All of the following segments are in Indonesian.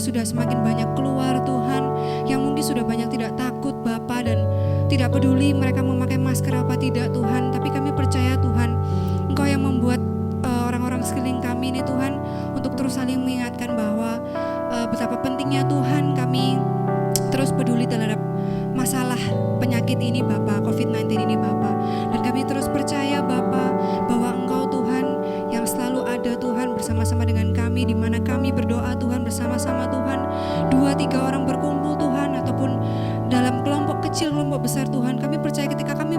sudah semakin banyak keluar Tuhan, yang mungkin sudah banyak tidak takut Bapa dan tidak peduli mereka memakai masker apa tidak Tuhan, tapi kami percaya Tuhan, Engkau yang membuat orang-orang sekeliling kami ini Tuhan untuk terus saling mengingatkan bahwa betapa pentingnya Tuhan kami terus peduli terhadap masalah penyakit ini Bapa, COVID-19 ini Bapa. Dan kami terus percaya Bapa bahwa Engkau Tuhan yang selalu ada Tuhan bersama-sama dengan kami, di mana kami berdoa Tuhan bersama-sama Tuhan, 2-3 orang berkumpul Tuhan, ataupun dalam kelompok kecil, kelompok besar Tuhan, kami percaya ketika kami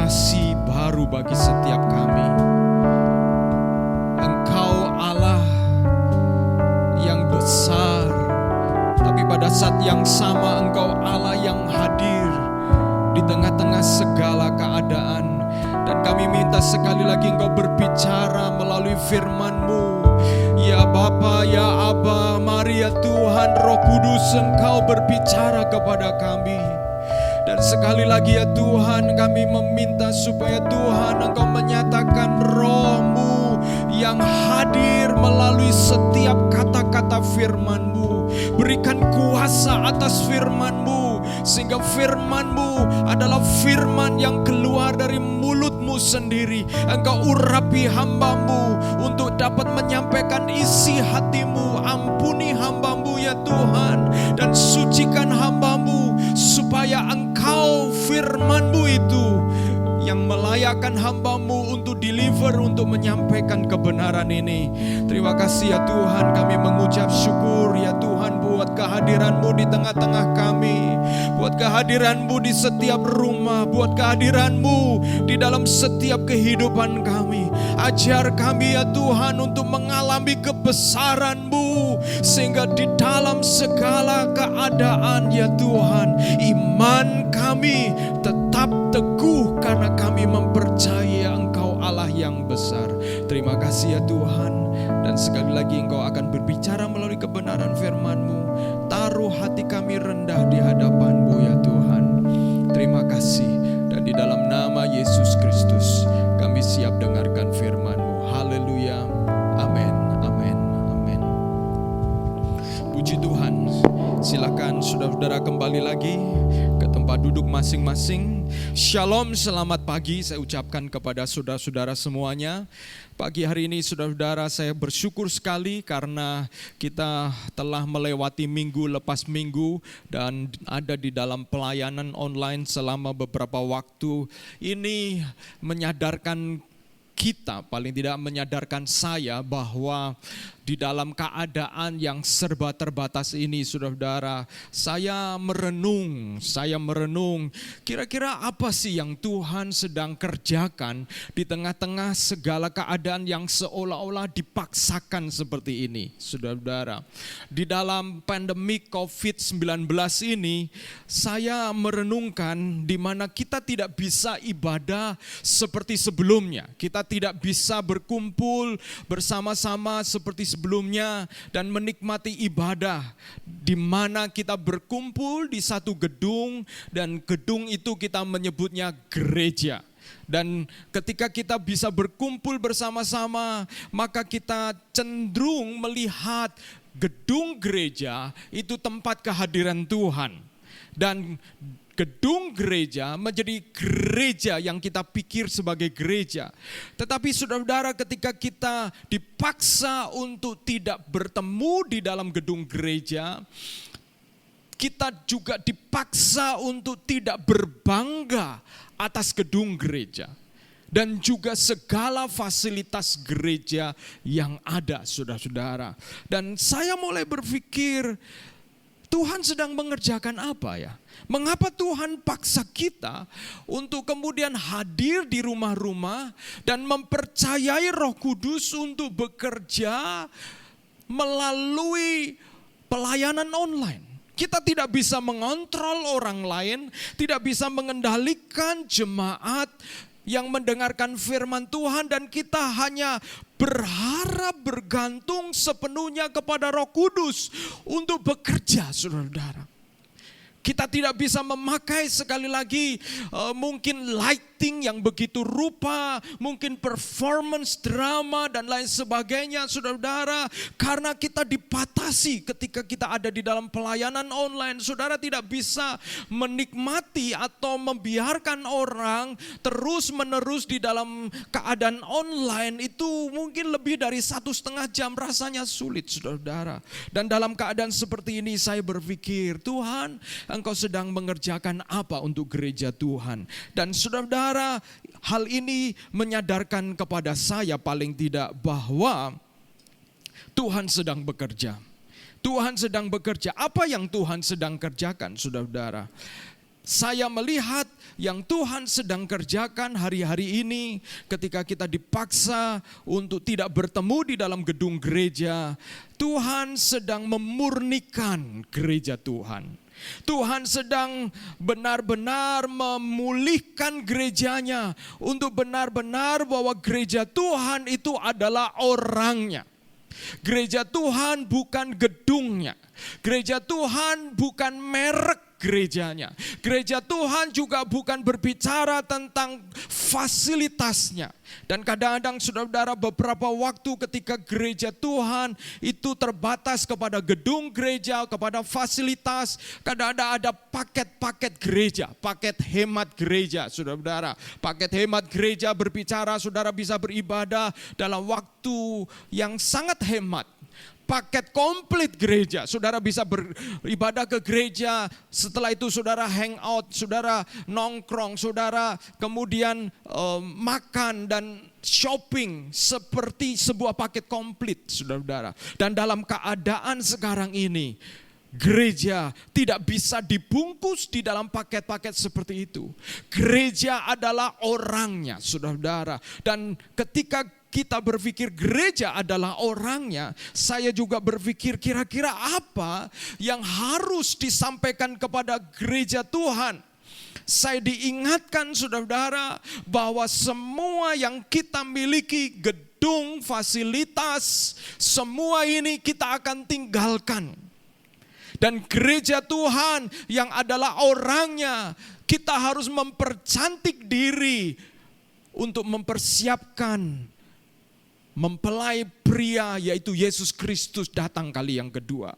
kasih baru bagi setiap kami. Engkau Allah yang besar, tapi pada saat yang sama Engkau Allah yang hadir di tengah-tengah segala keadaan. Dan kami minta sekali lagi Engkau berbicara melalui firman-Mu. Ya Bapa, ya Aba, mari ya Tuhan Roh Kudus Engkau berbicara kepada kami. Dan sekali lagi ya Tuhan, kami meminta supaya Tuhan Engkau menyatakan Roh-Mu yang hadir melalui setiap kata-kata firman-Mu. Berikan kuasa atas firman-Mu, sehingga firman-Mu adalah firman yang keluar dari mulut-Mu sendiri. Engkau urapi hamba-Mu untuk dapat menyampaikan isi hati-Mu. Ampuni hamba-Mu ya Tuhan, dan sucikan hamba-Mu, supaya Engkau firman-Mu itu yang melayakkan hamba-Mu untuk deliver, untuk menyampaikan kebenaran ini. Terima kasih ya Tuhan, kami mengucap syukur ya Tuhan buat kehadiran-Mu di tengah-tengah kami, buat kehadiran-Mu di setiap rumah, buat kehadiran-Mu di dalam setiap kehidupan kami. Ajar kami ya Tuhan untuk mengalami kebesaran-Mu, sehingga di dalam segala keadaan ya Tuhan, iman kami tetap teguh karena kami mempercayai Engkau Allah yang besar. Terima kasih ya Tuhan, dan sekali lagi Engkau akan berbicara melalui kebenaran firman-Mu. Taruh hati kami rendah di hadapan-Mu ya Tuhan. Terima kasih, dan di dalam nama Yesus Kristus kami siap dengarkan firman-Mu. Haleluya. Amin. Amin. Amin. Puji Tuhan. Silakan saudara-saudara kembali lagi ke tempat duduk masing-masing. Shalom, selamat pagi saya ucapkan kepada saudara-saudara semuanya. Pagi hari ini saudara-saudara, saya bersyukur sekali karena kita telah melewati minggu lepas minggu dan ada di dalam pelayanan online selama beberapa waktu. Ini menyadarkan kita, paling tidak menyadarkan saya, bahwa di dalam keadaan yang serba terbatas ini, saudara-saudara, saya merenung kira-kira apa sih yang Tuhan sedang kerjakan di tengah-tengah segala keadaan yang seolah-olah dipaksakan seperti ini, saudara-saudara. Di dalam pandemi COVID-19 ini, saya merenungkan di mana kita tidak bisa ibadah seperti sebelumnya. Kita tidak bisa berkumpul bersama-sama seperti sebelumnya dan menikmati ibadah di mana kita berkumpul di satu gedung, dan gedung itu kita menyebutnya gereja. Dan ketika kita bisa berkumpul bersama-sama, maka kita cenderung melihat gedung gereja itu tempat kehadiran Tuhan. Dan gedung gereja menjadi gereja yang kita pikir sebagai gereja. Tetapi saudara-saudara, ketika kita dipaksa untuk tidak bertemu di dalam gedung gereja, kita juga dipaksa untuk tidak berbangga atas gedung gereja dan juga segala fasilitas gereja yang ada, saudara-saudara. Dan saya mulai berpikir, Tuhan sedang mengerjakan apa ya? Mengapa Tuhan paksa kita untuk kemudian hadir di rumah-rumah dan mempercayai Roh Kudus untuk bekerja melalui pelayanan online? Kita tidak bisa mengontrol orang lain, tidak bisa mengendalikan jemaat yang mendengarkan firman Tuhan, dan kita hanya berharap bergantung sepenuhnya kepada Roh Kudus untuk bekerja, saudara-saudara. Kita tidak bisa memakai sekali lagi mungkin lighting yang begitu rupa, mungkin performance drama dan lain sebagainya, saudara-saudara, karena kita dipatasi ketika kita ada di dalam pelayanan online. Saudara tidak bisa menikmati atau membiarkan orang terus menerus di dalam keadaan online itu mungkin lebih dari 1,5 jam, rasanya sulit, saudara-saudara. Dan dalam keadaan seperti ini saya berpikir, Tuhan, Engkau sedang mengerjakan apa untuk gereja Tuhan? Dan saudara-saudara, hal ini menyadarkan kepada saya paling tidak bahwa Tuhan sedang bekerja. Tuhan sedang bekerja. Apa yang Tuhan sedang kerjakan, saudara-saudara? saya melihat yang Tuhan sedang kerjakan hari-hari ini ketika kita dipaksa untuk tidak bertemu di dalam gedung gereja. Tuhan sedang memurnikan gereja Tuhan. Tuhan sedang benar-benar memulihkan gerejanya untuk benar-benar bahwa gereja Tuhan itu adalah orangnya. Gereja Tuhan bukan gedungnya. Gereja Tuhan bukan merek gerejanya. Gereja Tuhan juga bukan berbicara tentang fasilitasnya. Dan kadang-kadang saudara-saudara, beberapa waktu ketika gereja Tuhan itu terbatas kepada gedung gereja, kepada fasilitas, kadang-kadang ada paket-paket gereja, paket hemat gereja, saudara-saudara. Paket hemat gereja berbicara saudara bisa beribadah dalam waktu yang sangat hemat. Paket komplit gereja, saudara bisa beribadah ke gereja, setelah itu saudara hangout, saudara nongkrong, saudara kemudian makan dan shopping seperti sebuah paket komplit, saudara-saudara. Dan dalam keadaan sekarang ini, gereja tidak bisa dibungkus di dalam paket-paket seperti itu. Gereja adalah orangnya, saudara-saudara. Dan ketika kita berpikir gereja adalah orangnya, saya juga berpikir kira-kira apa yang harus disampaikan kepada gereja Tuhan. Saya diingatkan saudara-saudara bahwa semua yang kita miliki, gedung, fasilitas, semua ini kita akan tinggalkan. Dan gereja Tuhan yang adalah orangnya, kita harus mempercantik diri untuk mempersiapkan mempelai pria yaitu Yesus Kristus datang kali yang kedua.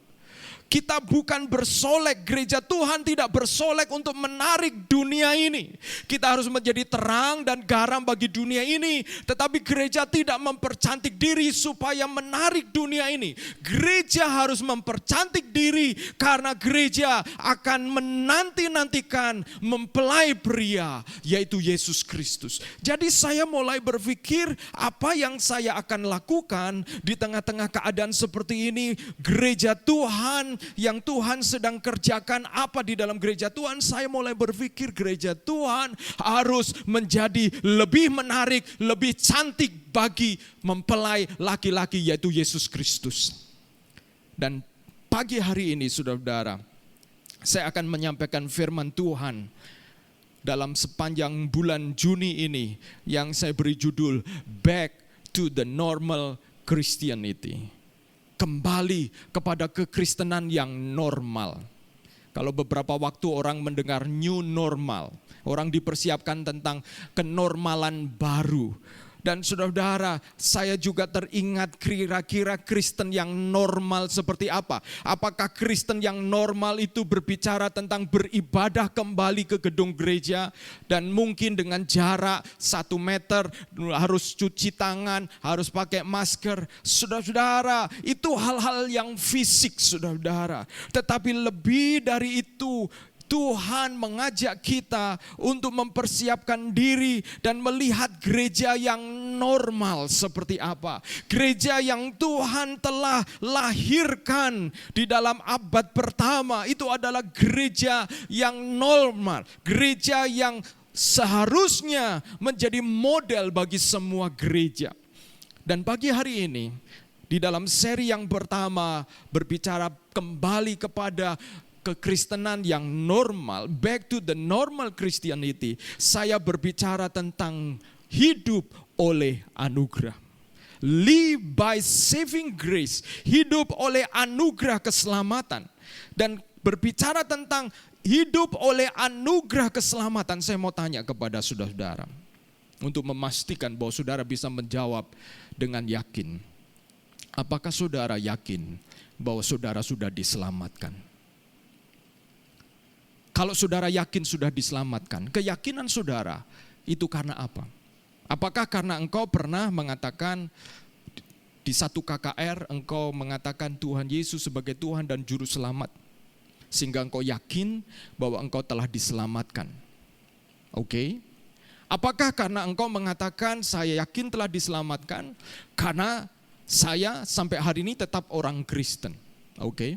Kita bukan bersolek, gereja Tuhan tidak bersolek untuk menarik dunia ini. Kita harus menjadi terang dan garam bagi dunia ini. Tetapi gereja tidak mempercantik diri supaya menarik dunia ini. Gereja harus mempercantik diri karena gereja akan menanti-nantikan mempelai pria yaitu Yesus Kristus. Jadi saya mulai berpikir apa yang saya akan lakukan di tengah-tengah keadaan seperti ini. Gereja Tuhan yang Tuhan sedang kerjakan apa di dalam gereja Tuhan, saya mulai berpikir gereja Tuhan harus menjadi lebih menarik, lebih cantik bagi mempelai laki-laki yaitu Yesus Kristus. Dan pagi hari ini saudara-saudara, saya akan menyampaikan firman Tuhan dalam sepanjang bulan Juni ini yang saya beri judul Back to the Normal Christianity. Kembali kepada kekristenan yang normal. Kalau beberapa waktu orang mendengar new normal, orang dipersiapkan tentang kenormalan baru. Dan saudara-saudara, saya juga teringat kira-kira Kristen yang normal seperti apa. Apakah Kristen yang normal itu berbicara tentang beribadah kembali ke gedung gereja dan mungkin dengan jarak 1 meter, harus cuci tangan, harus pakai masker. Saudara-saudara, itu hal-hal yang fisik saudara-saudara. Tetapi lebih dari itu, Tuhan mengajak kita untuk mempersiapkan diri dan melihat gereja yang normal seperti apa. Gereja yang Tuhan telah lahirkan di dalam abad pertama itu adalah gereja yang normal. Gereja yang seharusnya menjadi model bagi semua gereja. Dan pagi hari ini di dalam seri yang pertama berbicara kembali kepada kekristenan yang normal, back to the normal Christianity. Saya berbicara tentang hidup oleh anugerah. Live by saving grace, hidup oleh anugerah keselamatan. Dan berbicara tentang hidup oleh anugerah keselamatan, saya mau tanya kepada saudara-saudara untuk memastikan bahwa saudara bisa menjawab dengan yakin. Apakah saudara yakin bahwa saudara sudah diselamatkan? Kalau saudara yakin sudah diselamatkan, keyakinan saudara itu karena apa? Apakah karena engkau pernah mengatakan di satu KKR, engkau mengatakan Tuhan Yesus sebagai Tuhan dan Juru Selamat, sehingga engkau yakin bahwa engkau telah diselamatkan? Oke. Apakah karena engkau mengatakan saya yakin telah diselamatkan karena saya sampai hari ini tetap orang Kristen? Oke.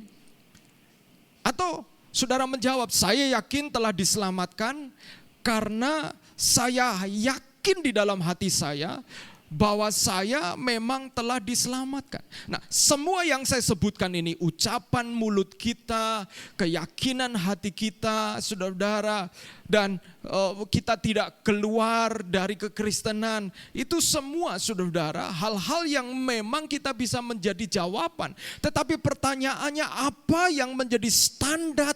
Atau Saudara menjawab, saya yakin telah diselamatkan karena saya yakin di dalam hati saya bahwa saya memang telah diselamatkan. Nah, semua yang saya sebutkan ini, ucapan mulut kita, keyakinan hati kita, saudara-saudara, dan kita tidak keluar dari kekristenan, itu semua, saudara-saudara, hal-hal yang memang kita bisa menjadi jawaban. Tetapi pertanyaannya, apa yang menjadi standar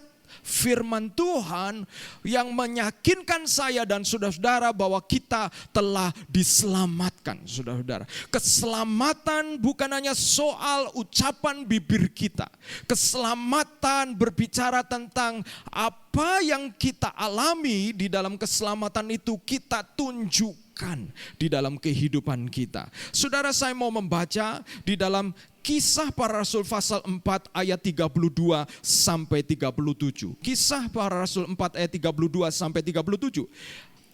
firman Tuhan yang meyakinkan saya dan saudara-saudara bahwa kita telah diselamatkan, saudara-saudara. Keselamatan bukan hanya soal ucapan bibir kita. Keselamatan berbicara tentang apa yang kita alami di dalam keselamatan itu kita tunjukkan di dalam kehidupan kita. Saudara, saya mau membaca di dalam Kisah Para Rasul pasal 4 ayat 32 sampai 37. Kisah Para Rasul 4 ayat 32 sampai 37.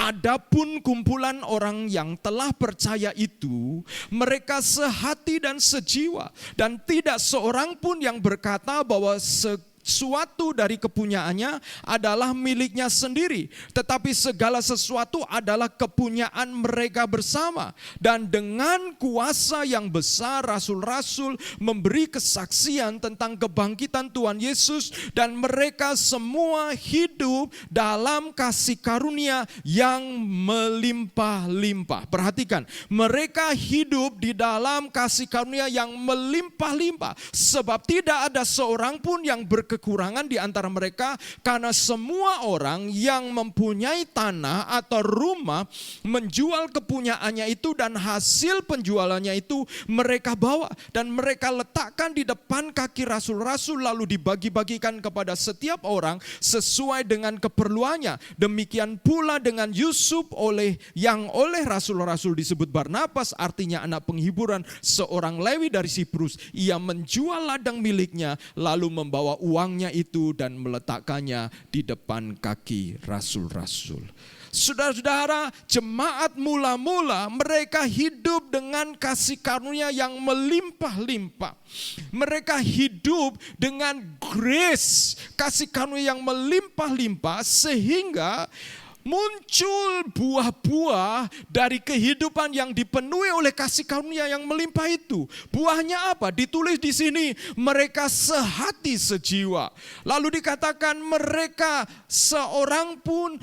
Adapun kumpulan orang yang telah percaya itu, mereka sehati dan sejiwa, dan tidak seorang pun yang berkata bahwa sesuatu dari kepunyaannya adalah miliknya sendiri, tetapi segala sesuatu adalah kepunyaan mereka bersama. Dan dengan kuasa yang besar, rasul-rasul memberi kesaksian tentang kebangkitan Tuhan Yesus, dan mereka semua hidup dalam kasih karunia yang melimpah-limpah. Perhatikan, mereka hidup di dalam kasih karunia yang melimpah-limpah, sebab tidak ada seorang pun yang kekurangan di antara mereka, karena semua orang yang mempunyai tanah atau rumah menjual kepunyaannya itu, dan hasil penjualannya itu mereka bawa dan mereka letakkan di depan kaki rasul-rasul, lalu dibagi-bagikan kepada setiap orang sesuai dengan keperluannya. Demikian pula dengan Yusuf oleh rasul-rasul disebut Barnabas, artinya anak penghiburan, seorang Lewi dari Siprus. Ia menjual ladang miliknya lalu membawa uangnya itu dan meletakkannya di depan kaki rasul-rasul. Saudara-saudara, jemaat mula-mula mereka hidup dengan kasih karunia yang melimpah-limpah. Mereka hidup dengan grace, kasih karunia yang melimpah-limpah, sehingga muncul buah-buah dari kehidupan yang dipenuhi oleh kasih karunia yang melimpah itu. Buahnya apa? Ditulis di sini, mereka sehati sejiwa. Lalu dikatakan mereka seorang pun,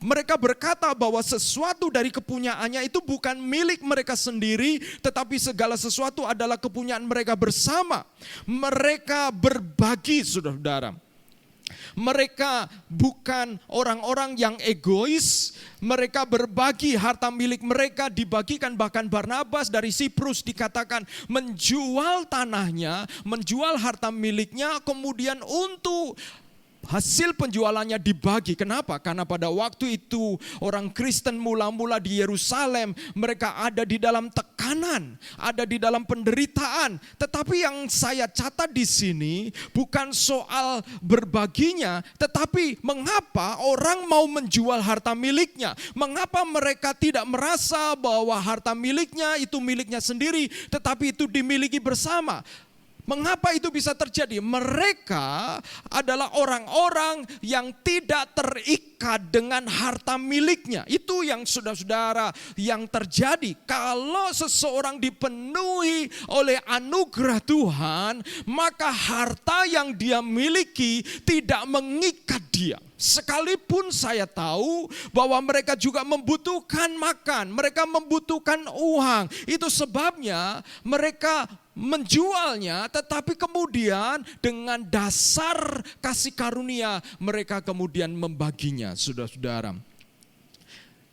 mereka berkata bahwa sesuatu dari kepunyaannya itu bukan milik mereka sendiri, tetapi segala sesuatu adalah kepunyaan mereka bersama. Mereka berbagi, saudara-saudara. Mereka bukan orang-orang yang egois. Mereka berbagi harta milik mereka, dibagikan. Bahkan Barnabas dari Siprus dikatakan menjual tanahnya, menjual harta miliknya, kemudian untuk hasil penjualannya dibagi. Kenapa? Karena pada waktu itu orang Kristen mula-mula di Yerusalem, mereka ada di dalam tekanan, ada di dalam penderitaan. Tetapi yang saya catat di sini bukan soal berbaginya, tetapi mengapa orang mau menjual harta miliknya? Mengapa mereka tidak merasa bahwa harta miliknya itu miliknya sendiri, tetapi itu dimiliki bersama? Mengapa itu bisa terjadi? Mereka adalah orang-orang yang tidak terikat dengan harta miliknya. Itu yang saudara-saudara yang terjadi. Kalau seseorang dipenuhi oleh anugerah Tuhan, maka harta yang dia miliki tidak mengikat dia. Sekalipun saya tahu bahwa mereka juga membutuhkan makan, mereka membutuhkan uang. Itu sebabnya mereka menjualnya, tetapi kemudian dengan dasar kasih karunia mereka kemudian membaginya, saudara-saudara.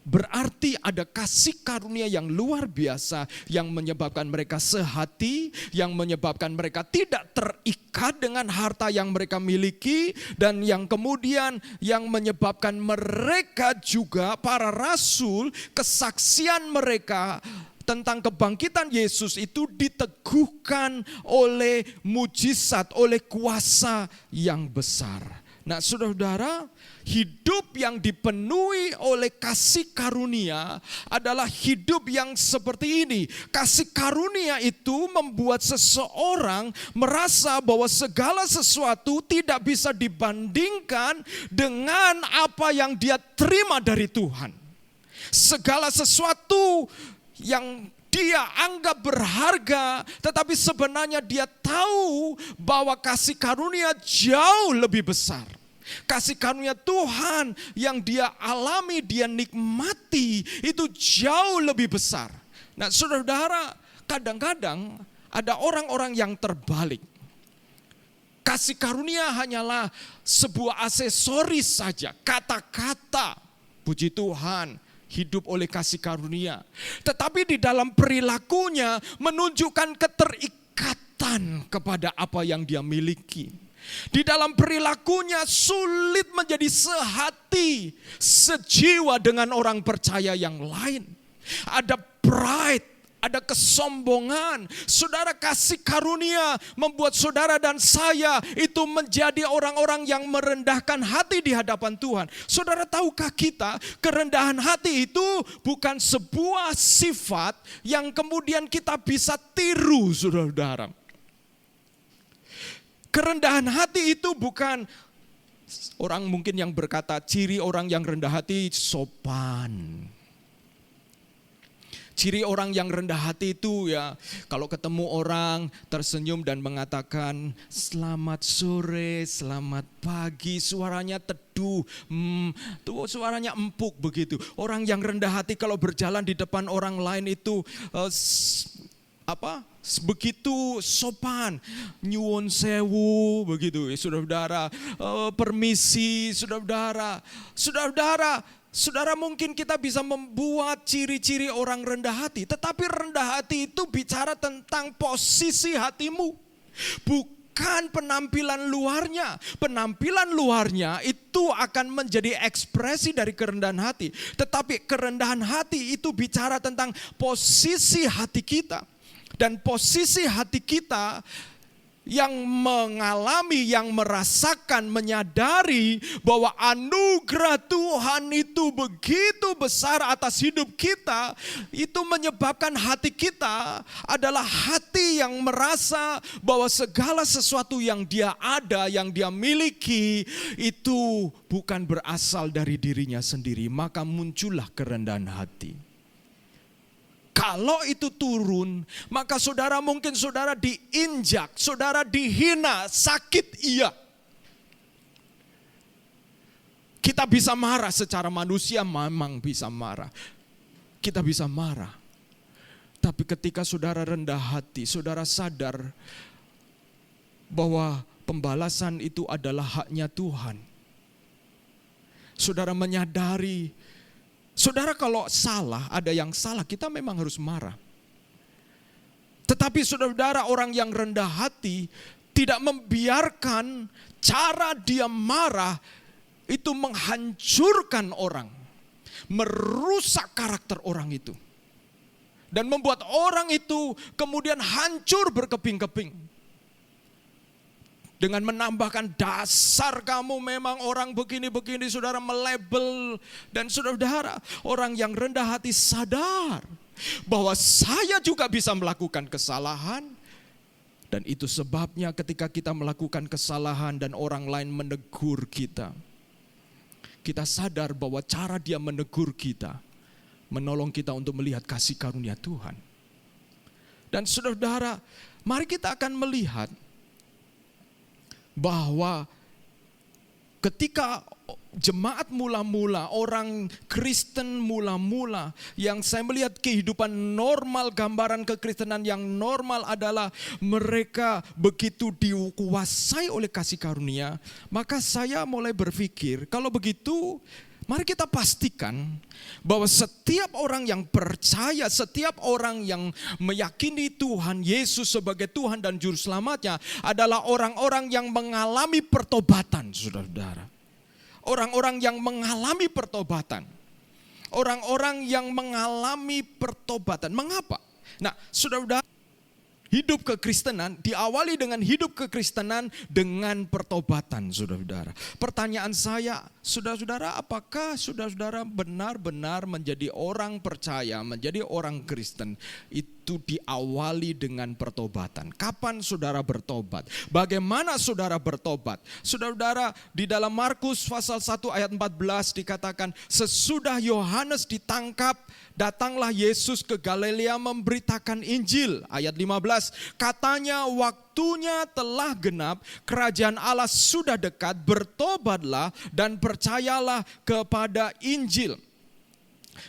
Berarti ada kasih karunia yang luar biasa yang menyebabkan mereka sehati, yang menyebabkan mereka tidak terikat dengan harta yang mereka miliki, dan yang kemudian yang menyebabkan mereka juga, para rasul, kesaksian mereka tentang kebangkitan Yesus itu diteguhkan oleh mujizat, oleh kuasa yang besar. Nah, saudara-saudara, hidup yang dipenuhi oleh kasih karunia adalah hidup yang seperti ini. Kasih karunia itu membuat seseorang merasa bahwa segala sesuatu tidak bisa dibandingkan dengan apa yang dia terima dari Tuhan. Segala sesuatu yang dia anggap berharga, tetapi sebenarnya dia tahu bahwa kasih karunia jauh lebih besar. Kasih karunia Tuhan yang dia alami, dia nikmati, itu jauh lebih besar. Nah, saudara-saudara, kadang-kadang ada orang-orang yang terbalik. Kasih karunia hanyalah sebuah aksesoris saja, kata-kata, puji Tuhan, hidup oleh kasih karunia. Tetapi di dalam perilakunya menunjukkan keterikatan kepada apa yang dia miliki. Di dalam perilakunya sulit menjadi sehati, sejiwa dengan orang percaya yang lain. Ada pride, ada kesombongan. Saudara, kasih karunia membuat saudara dan saya itu menjadi orang-orang yang merendahkan hati di hadapan Tuhan. Saudara, tahukah kita kerendahan hati itu bukan sebuah sifat yang kemudian kita bisa tiru, saudara-saudara. Kerendahan hati itu bukan, orang mungkin yang berkata ciri orang yang rendah hati sopan. Ciri orang yang rendah hati itu ya, kalau ketemu orang tersenyum dan mengatakan selamat sore, selamat pagi, suaranya teduh, tuh suaranya empuk begitu. Orang yang rendah hati kalau berjalan di depan orang lain itu begitu sopan, nyuwun sewu begitu, saudara-saudara, permisi, saudara-saudara. Saudara, mungkin kita bisa membuat ciri-ciri orang rendah hati, tetapi rendah hati itu bicara tentang posisi hatimu, bukan penampilan luarnya. Penampilan luarnya itu akan menjadi ekspresi dari kerendahan hati, tetapi kerendahan hati itu bicara tentang posisi hati kita. Dan posisi hati kita yang mengalami, yang merasakan, menyadari bahwa anugerah Tuhan itu begitu besar atas hidup kita, itu menyebabkan hati kita adalah hati yang merasa bahwa segala sesuatu yang dia ada, yang dia miliki, itu bukan berasal dari dirinya sendiri. Maka muncullah kerendahan hati. Kalau itu turun, maka saudara mungkin saudara diinjak, saudara dihina, sakit iya. Kita bisa marah secara manusia, memang bisa marah. Kita bisa marah. Tapi ketika saudara rendah hati, saudara sadar bahwa pembalasan itu adalah haknya Tuhan. Saudara menyadari, saudara kalau salah, ada yang salah, kita memang harus marah. Tetapi saudara, orang yang rendah hati tidak membiarkan cara dia marah itu menghancurkan orang, merusak karakter orang itu. Dan membuat orang itu kemudian hancur berkeping-keping. Dengan menambahkan dasar kamu memang orang begini-begini, saudara melabel. Dan saudara, orang yang rendah hati sadar bahwa saya juga bisa melakukan kesalahan. Dan itu sebabnya ketika kita melakukan kesalahan dan orang lain menegur kita, kita sadar bahwa cara dia menegur kita menolong kita untuk melihat kasih karunia Tuhan. Dan saudara, mari kita akan melihat bahwa ketika jemaat mula-mula, orang Kristen mula-mula, yang saya melihat kehidupan normal, gambaran kekristenan yang normal adalah mereka begitu dikuasai oleh kasih karunia, maka saya mulai berpikir, kalau begitu mari kita pastikan bahwa setiap orang yang percaya, setiap orang yang meyakini Tuhan Yesus sebagai Tuhan dan Juru Selamatnya adalah orang-orang yang mengalami pertobatan, saudara-saudara. Orang-orang yang mengalami pertobatan. Orang-orang yang mengalami pertobatan. Mengapa? Nah, saudara-saudara, hidup kekristenan diawali dengan hidup kekristenan dengan pertobatan, saudara-saudara. Pertanyaan saya, saudara-saudara, apakah saudara-saudara benar-benar menjadi orang percaya, menjadi orang Kristen itu diawali dengan pertobatan? Kapan saudara bertobat? Bagaimana saudara bertobat? Saudara-saudara, di dalam Markus pasal 1 ayat 14 dikatakan, sesudah Yohanes ditangkap, datanglah Yesus ke Galilea memberitakan Injil. Ayat 15, katanya waktunya telah genap, kerajaan Allah sudah dekat, bertobatlah dan percayalah kepada Injil.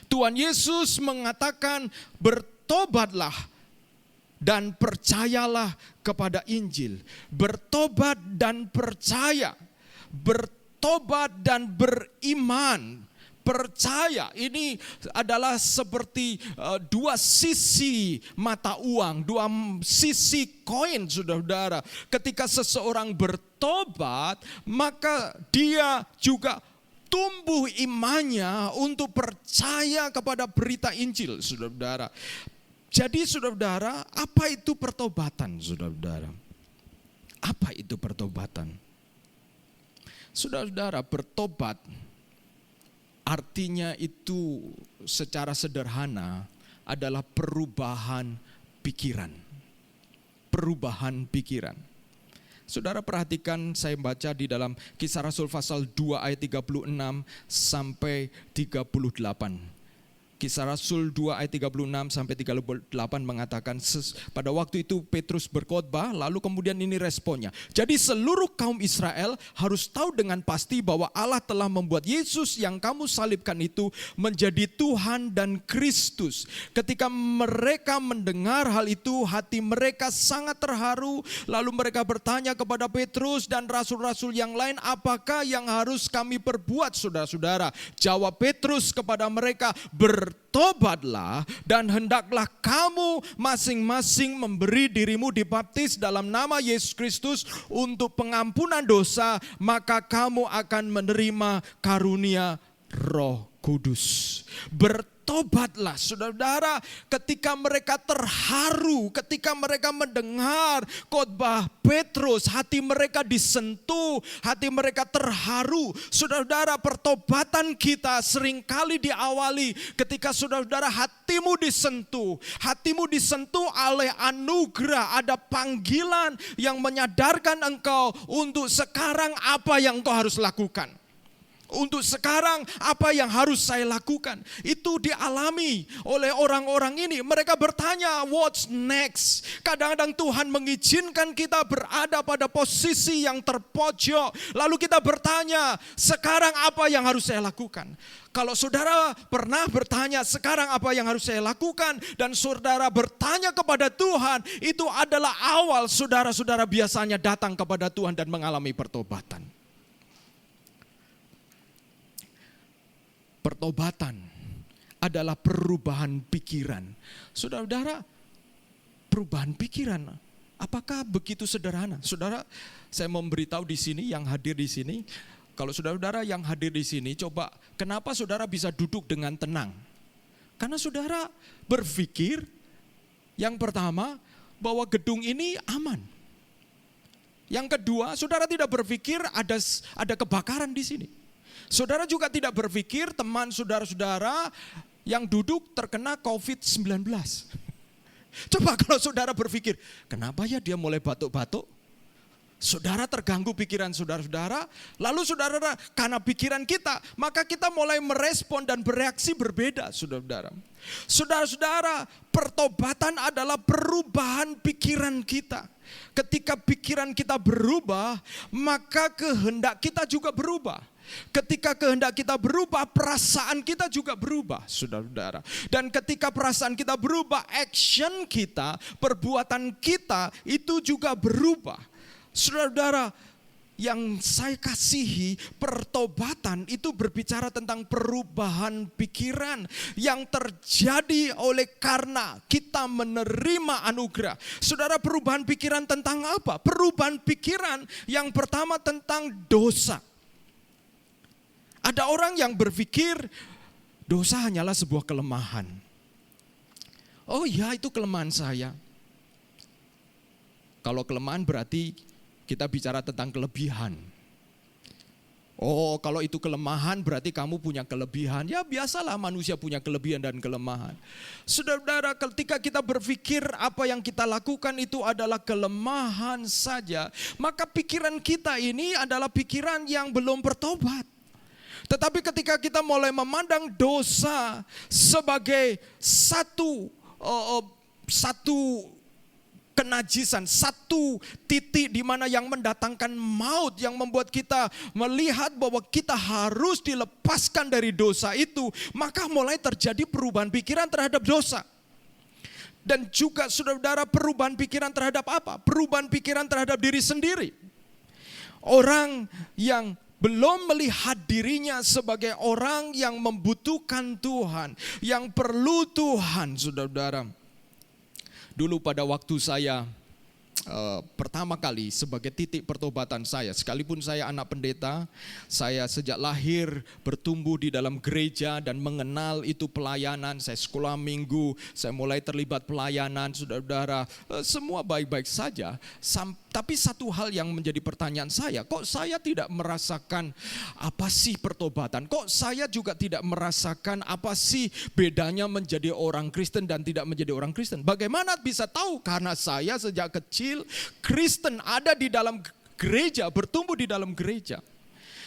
Tuhan Yesus mengatakan bertobatlah dan percayalah kepada Injil. Bertobat dan percaya, bertobat dan beriman. Percaya ini adalah seperti dua sisi mata uang, dua sisi koin, saudara-saudara. Ketika seseorang bertobat, maka dia juga tumbuh imannya untuk percaya kepada berita Injil, saudara-saudara. Jadi saudara-saudara, apa itu pertobatan, saudara-saudara? Apa itu pertobatan? Saudara-saudara, bertobat artinya itu secara sederhana adalah perubahan pikiran. Perubahan pikiran. Saudara perhatikan, saya baca di dalam Kisah Rasul pasal 2 ayat 36 sampai 38. Kisah Rasul 2 ayat 36 sampai 38 mengatakan, pada waktu itu Petrus berkhotbah, lalu kemudian ini responnya. Jadi seluruh kaum Israel harus tahu dengan pasti bahwa Allah telah membuat Yesus yang kamu salibkan itu menjadi Tuhan dan Kristus. Ketika mereka mendengar hal itu, hati mereka sangat terharu. Lalu mereka bertanya kepada Petrus dan rasul-rasul yang lain, apakah yang harus kami perbuat, saudara-saudara? Jawab Petrus kepada mereka, bertobatlah dan hendaklah kamu masing-masing memberi dirimu dibaptis dalam nama Yesus Kristus untuk pengampunan dosa, maka kamu akan menerima karunia Roh Kudus. Bertobatlah, saudara-saudara. Ketika mereka terharu, ketika mereka mendengar khotbah Petrus, hati mereka disentuh, hati mereka terharu. Saudara-saudara, pertobatan kita seringkali diawali ketika saudara-saudara hatimu disentuh oleh anugerah, ada panggilan yang menyadarkan engkau untuk sekarang apa yang engkau harus lakukan. Untuk sekarang apa yang harus saya lakukan? Itu dialami oleh orang-orang ini. Mereka bertanya, what's next? Kadang-kadang Tuhan mengizinkan kita berada pada posisi yang terpojok. Lalu kita bertanya, sekarang apa yang harus saya lakukan? Kalau saudara pernah bertanya, sekarang apa yang harus saya lakukan? Dan saudara bertanya kepada Tuhan, itu adalah awal saudara-saudara biasanya datang kepada Tuhan dan mengalami pertobatan. Pertobatan adalah perubahan pikiran. Saudara-saudara, perubahan pikiran, apakah begitu sederhana? Saudara, saya memberitahu di sini, yang hadir di sini, kalau saudara-saudara yang hadir di sini, coba kenapa saudara bisa duduk dengan tenang? Karena saudara berpikir, yang pertama, bahwa gedung ini aman. Yang kedua, saudara tidak berpikir ada kebakaran di sini. Saudara juga tidak berpikir teman saudara-saudara yang duduk terkena COVID-19. Coba kalau saudara berpikir, kenapa ya dia mulai batuk-batuk? Saudara terganggu pikiran saudara-saudara, lalu saudara karena pikiran kita, maka kita mulai merespon dan bereaksi berbeda, saudara-saudara. Saudara-saudara, pertobatan adalah perubahan pikiran kita. Ketika pikiran kita berubah, maka kehendak kita juga berubah. Ketika kehendak kita berubah, perasaan kita juga berubah, saudara-saudara. Dan ketika perasaan kita berubah, action kita, perbuatan kita itu juga berubah. Saudara-saudara, yang saya kasihi, pertobatan itu berbicara tentang perubahan pikiran yang terjadi oleh karena kita menerima anugerah. Saudara, perubahan pikiran tentang apa? Perubahan pikiran yang pertama tentang dosa. Ada orang yang berpikir dosa hanyalah sebuah kelemahan. Oh ya, itu kelemahan saya. Kalau kelemahan berarti kita bicara tentang kelebihan. Oh, kalau itu kelemahan berarti kamu punya kelebihan. Ya biasalah manusia punya kelebihan dan kelemahan. Saudara-saudara, ketika kita berpikir apa yang kita lakukan itu adalah kelemahan saja, maka pikiran kita ini adalah pikiran yang belum bertobat. Tetapi ketika kita mulai memandang dosa sebagai satu kenajisan, satu titik di mana yang mendatangkan maut, yang membuat kita melihat bahwa kita harus dilepaskan dari dosa itu, maka mulai terjadi perubahan pikiran terhadap dosa. Dan juga saudara-saudara, perubahan pikiran terhadap apa? Perubahan pikiran terhadap diri sendiri. Orang yang belum melihat dirinya sebagai orang yang membutuhkan Tuhan, yang perlu Tuhan, saudara-saudara. Dulu pada waktu saya pertama kali sebagai titik pertobatan saya, sekalipun saya anak pendeta, saya sejak lahir bertumbuh di dalam gereja dan mengenal itu pelayanan. Saya sekolah minggu, saya mulai terlibat pelayanan, saudara-saudara, semua baik-baik saja. Tapi satu hal yang menjadi pertanyaan saya, kok saya tidak merasakan apa sih pertobatan? Kok saya juga tidak merasakan apa sih bedanya menjadi orang Kristen dan tidak menjadi orang Kristen? Bagaimana bisa tahu? Karena saya sejak kecil Kristen, ada di dalam gereja, bertumbuh di dalam gereja.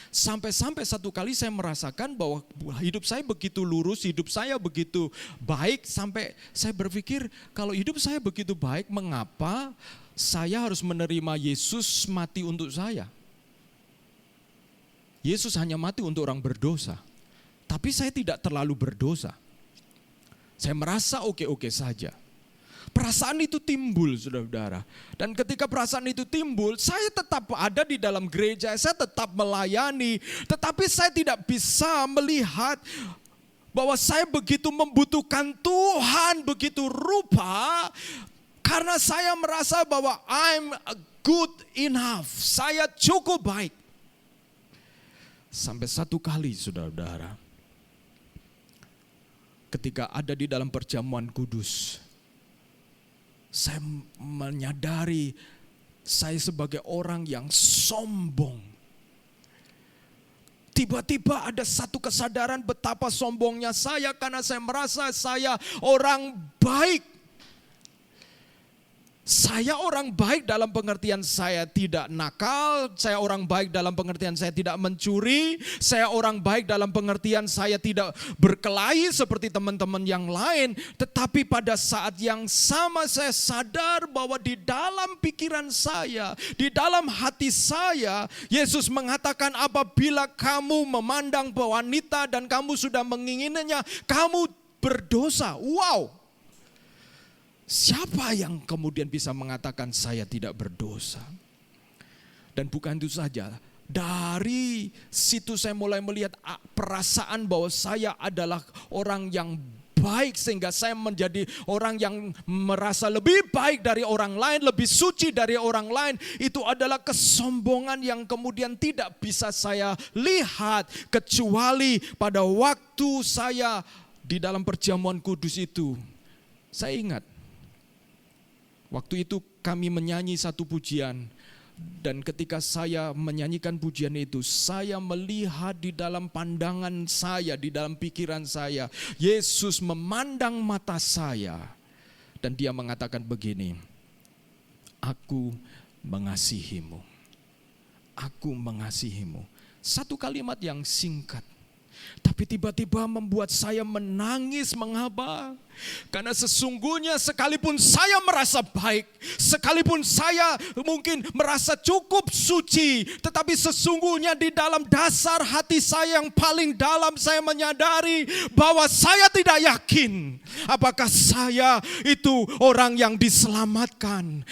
Sampai satu kali saya merasakan bahwa hidup saya begitu lurus, hidup saya begitu baik, sampai saya berpikir kalau hidup saya begitu baik, mengapa saya harus menerima Yesus mati untuk saya? Yesus hanya mati untuk orang berdosa, tapi saya tidak terlalu berdosa. Saya merasa oke-oke saja. Perasaan itu timbul, saudara-saudara. Dan ketika perasaan itu timbul, saya tetap ada di dalam gereja, saya tetap melayani. Tetapi saya tidak bisa melihat bahwa saya begitu membutuhkan Tuhan, begitu rupa. Karena saya merasa bahwa I'm good enough, saya cukup baik. Sampai satu kali, saudara-saudara, ketika ada di dalam perjamuan kudus, saya menyadari saya sebagai orang yang sombong. Tiba-tiba ada satu kesadaran betapa sombongnya saya karena saya merasa saya orang baik. Saya orang baik dalam pengertian saya tidak nakal, saya orang baik dalam pengertian saya tidak mencuri, saya orang baik dalam pengertian saya tidak berkelahi seperti teman-teman yang lain. Tetapi pada saat yang sama saya sadar bahwa di dalam pikiran saya, di dalam hati saya, Yesus mengatakan apabila kamu memandang wanita dan kamu sudah mengingininya, kamu berdosa. Wow! Siapa yang kemudian bisa mengatakan saya tidak berdosa? Dan bukan itu saja, dari situ saya mulai melihat perasaan bahwa saya adalah orang yang baik, sehingga saya menjadi orang yang merasa lebih baik dari orang lain, lebih suci dari orang lain. Itu adalah kesombongan yang kemudian tidak bisa saya lihat kecuali pada waktu saya di dalam perjamuan kudus itu. Saya ingat waktu itu kami menyanyi satu pujian, dan ketika saya menyanyikan pujian itu, saya melihat di dalam pandangan saya, di dalam pikiran saya, Yesus memandang mata saya, dan dia mengatakan begini, aku mengasihimu, aku mengasihimu. Satu kalimat yang singkat, tapi tiba-tiba membuat saya menangis. Mengapa? Karena sesungguhnya sekalipun saya merasa baik, sekalipun saya mungkin merasa cukup suci, tetapi sesungguhnya di dalam dasar hati saya yang paling dalam, saya menyadari bahwa saya tidak yakin apakah saya itu orang yang diselamatkan.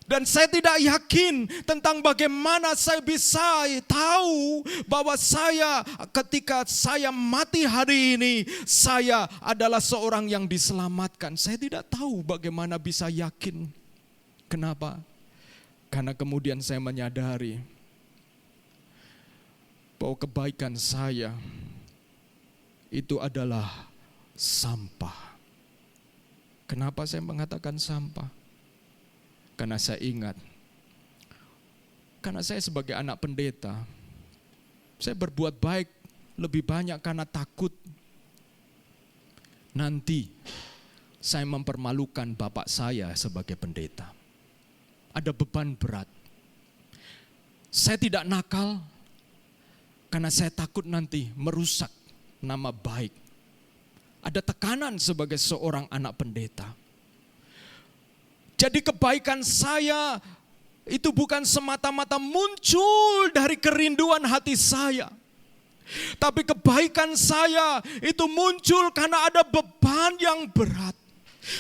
Dan saya tidak yakin tentang bagaimana saya bisa tahu bahwa saya ketika saya mati hari ini, saya adalah seorang yang diselamatkan. Saya tidak tahu bagaimana bisa yakin. Kenapa? Karena kemudian saya menyadari bahwa kebaikan saya itu adalah sampah. Kenapa saya mengatakan sampah? Karena saya ingat, karena saya sebagai anak pendeta, saya berbuat baik lebih banyak karena takut nanti saya mempermalukan bapak saya sebagai pendeta. Ada beban berat. Saya tidak nakal karena saya takut nanti merusak nama baik. Ada tekanan sebagai seorang anak pendeta. Jadi kebaikan saya itu bukan semata-mata muncul dari kerinduan hati saya. Tapi kebaikan saya itu muncul karena ada beban yang berat.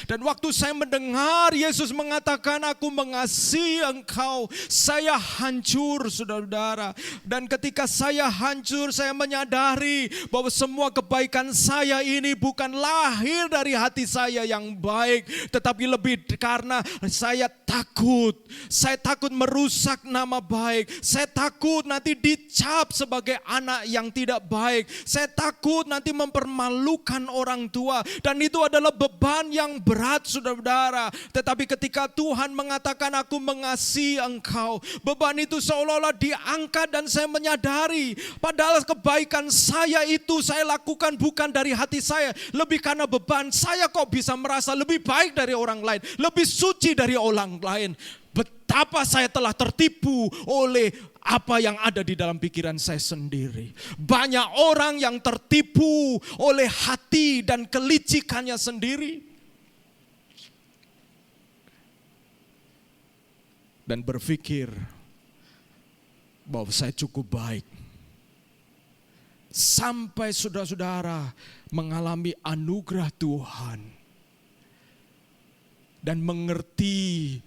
Dan waktu saya mendengar Yesus mengatakan, aku mengasihi engkau, saya hancur, saudara-saudara. Dan ketika saya hancur, saya menyadari bahwa semua kebaikan saya ini bukan lahir dari hati saya yang baik, tetapi lebih karena saya takut. Saya takut merusak nama baik. Saya takut nanti dicap sebagai anak yang tidak baik. Saya takut nanti mempermalukan orang tua. Dan itu adalah beban yang berat, saudara-saudara. Tetapi ketika Tuhan mengatakan aku mengasihi engkau, beban itu seolah-olah diangkat dan saya menyadari padahal kebaikan saya itu saya lakukan bukan dari hati saya, lebih karena beban. Saya kok bisa merasa lebih baik dari orang lain, lebih suci dari orang lain. Betapa saya telah tertipu oleh apa yang ada di dalam pikiran saya sendiri. Banyak orang yang tertipu oleh hati dan kelicikannya sendiri. Dan berpikir bahwa saya cukup baik. Sampai saudara-saudara mengalami anugerah Tuhan. Dan mengerti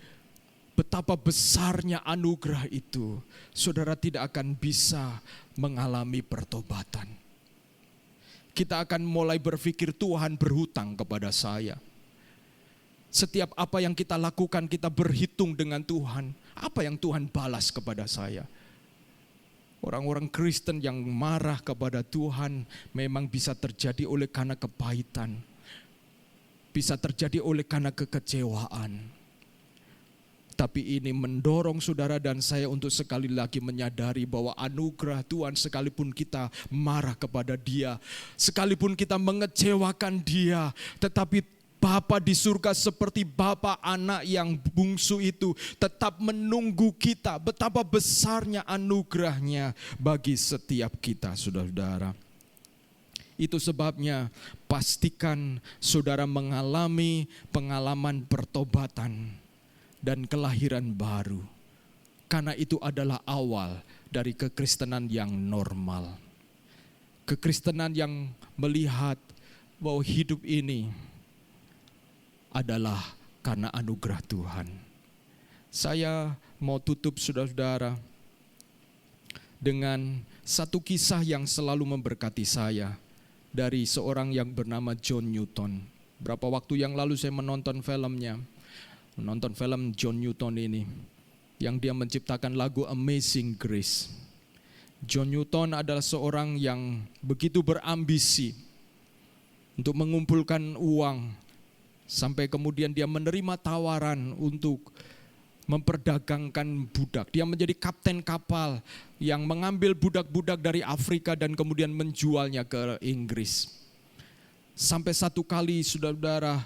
betapa besarnya anugerah itu. Saudara tidak akan bisa mengalami pertobatan. Kita akan mulai berpikir Tuhan berhutang kepada saya. Setiap apa yang kita lakukan kita berhitung dengan Tuhan. Apa yang Tuhan balas kepada saya? Orang-orang Kristen yang marah kepada Tuhan memang bisa terjadi oleh karena kepahitan. Bisa terjadi oleh karena kekecewaan. Tapi ini mendorong saudara dan saya untuk sekali lagi menyadari bahwa anugerah Tuhan sekalipun kita marah kepada Dia. Sekalipun kita mengecewakan Dia. Tetapi Bapa di surga seperti Bapa anak yang bungsu itu tetap menunggu kita. Betapa besarnya anugerahnya bagi setiap kita, saudara-saudara. Itu sebabnya pastikan saudara mengalami pengalaman pertobatan dan kelahiran baru. Karena itu adalah awal dari kekristenan yang normal. Kekristenan yang melihat bahwa hidup ini adalah karena anugerah Tuhan. Saya mau tutup saudara-saudara dengan satu kisah yang selalu memberkati saya dari seorang yang bernama John Newton. Berapa waktu yang lalu saya menonton filmnya, menonton film John Newton ini, yang dia menciptakan lagu Amazing Grace. John Newton adalah seorang yang begitu berambisi untuk mengumpulkan uang, sampai kemudian dia menerima tawaran untuk memperdagangkan budak. Dia menjadi kapten kapal yang mengambil budak-budak dari Afrika dan kemudian menjualnya ke Inggris. Sampai satu kali saudara-saudara,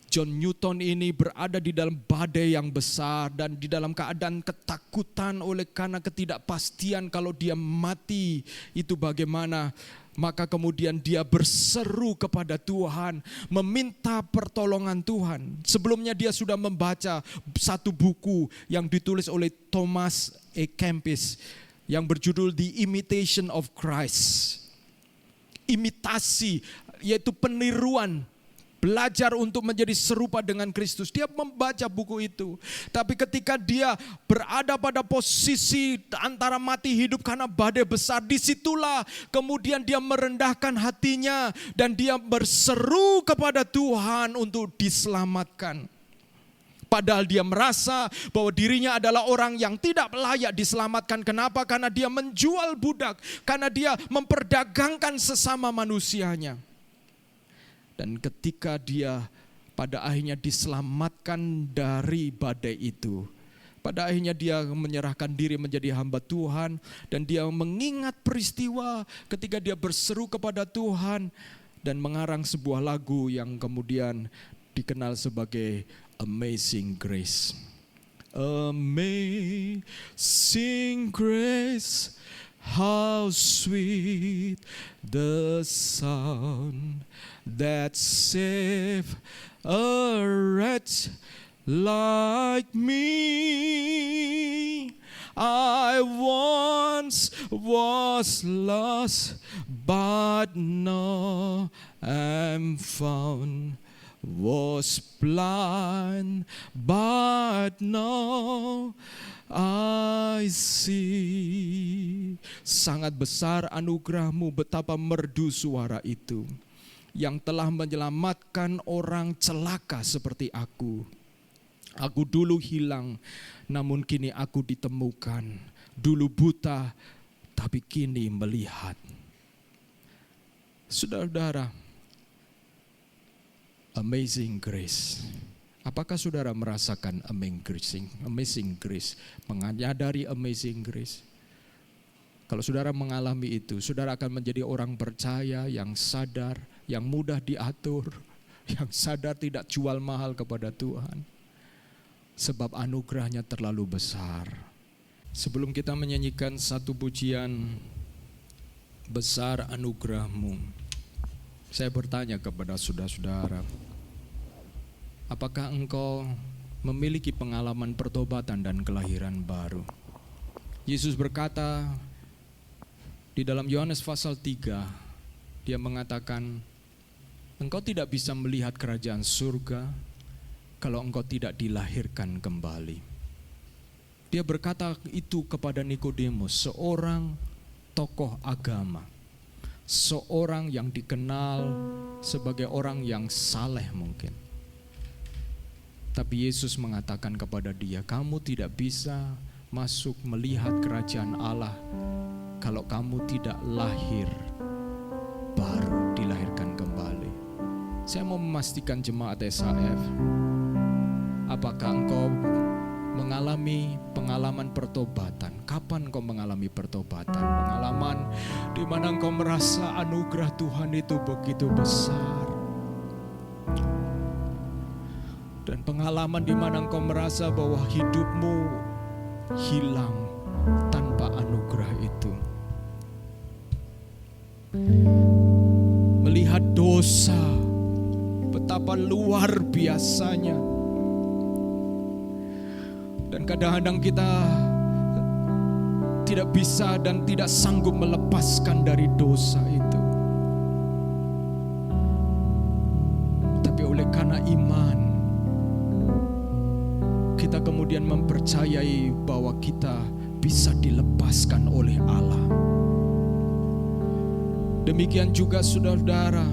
John Newton ini berada di dalam badai yang besar dan di dalam keadaan ketakutan oleh karena ketidakpastian kalau dia mati itu bagaimana. Maka kemudian dia berseru kepada Tuhan, meminta pertolongan Tuhan. Sebelumnya dia sudah membaca satu buku yang ditulis oleh Thomas A. Kempis yang berjudul The Imitation of Christ. Imitasi, yaitu peniruan. Belajar untuk menjadi serupa dengan Kristus. Dia membaca buku itu. Tapi ketika dia berada pada posisi antara mati hidup karena badai besar, disitulah kemudian dia merendahkan hatinya dan dia berseru kepada Tuhan untuk diselamatkan. Padahal dia merasa bahwa dirinya adalah orang yang tidak layak diselamatkan. Kenapa? Karena dia menjual budak. Karena dia memperdagangkan sesama manusianya. Dan ketika dia pada akhirnya diselamatkan dari badai itu. Pada akhirnya dia menyerahkan diri menjadi hamba Tuhan, dan dia mengingat peristiwa ketika dia berseru kepada Tuhan dan mengarang sebuah lagu yang kemudian dikenal sebagai Amazing Grace. Amazing grace, how sweet the sound that saved a wretch like me. I once was lost, but now am found. Was blind, but now I see. Sangat besar anugerah-Mu, betapa merdu suara itu yang telah menyelamatkan orang celaka seperti aku. Aku dulu hilang, namun kini aku ditemukan. Dulu buta, tapi kini melihat. Saudara-saudara, Amazing Grace. Apakah saudara merasakan Amazing Grace? Menyadari Amazing Grace? Kalau saudara mengalami itu, saudara akan menjadi orang percaya yang sadar, yang mudah diatur, yang sadar tidak jual mahal kepada Tuhan. Sebab anugerahnya terlalu besar. Sebelum kita menyanyikan satu pujian, besar anugerah-Mu, saya bertanya kepada saudara-saudara, apakah engkau memiliki pengalaman pertobatan dan kelahiran baru? Yesus berkata di dalam Yohanes pasal 3, dia mengatakan, engkau tidak bisa melihat kerajaan surga kalau engkau tidak dilahirkan kembali. Dia berkata itu kepada Nikodemus, seorang tokoh agama, seorang yang dikenal sebagai orang yang saleh mungkin. Tapi Yesus mengatakan kepada dia, kamu tidak bisa masuk melihat kerajaan Allah kalau kamu tidak lahir baru, dilahirkan kembali. Saya mau memastikan jemaat SAF, apakah engkau mengalami pengalaman pertobatan? Kapan engkau mengalami pertobatan? Pengalaman di mana engkau merasa anugerah Tuhan itu begitu besar. Dan pengalaman di mana engkau merasa bahwa hidupmu hilang tanpa anugerah itu. Melihat dosa, betapa luar biasanya. Dan kadang-kadang kita tidak bisa dan tidak sanggup melepaskan dari dosa itu. Tapi oleh karena iman, kita kemudian mempercayai bahwa kita bisa dilepaskan oleh Allah. Demikian juga saudara-saudara,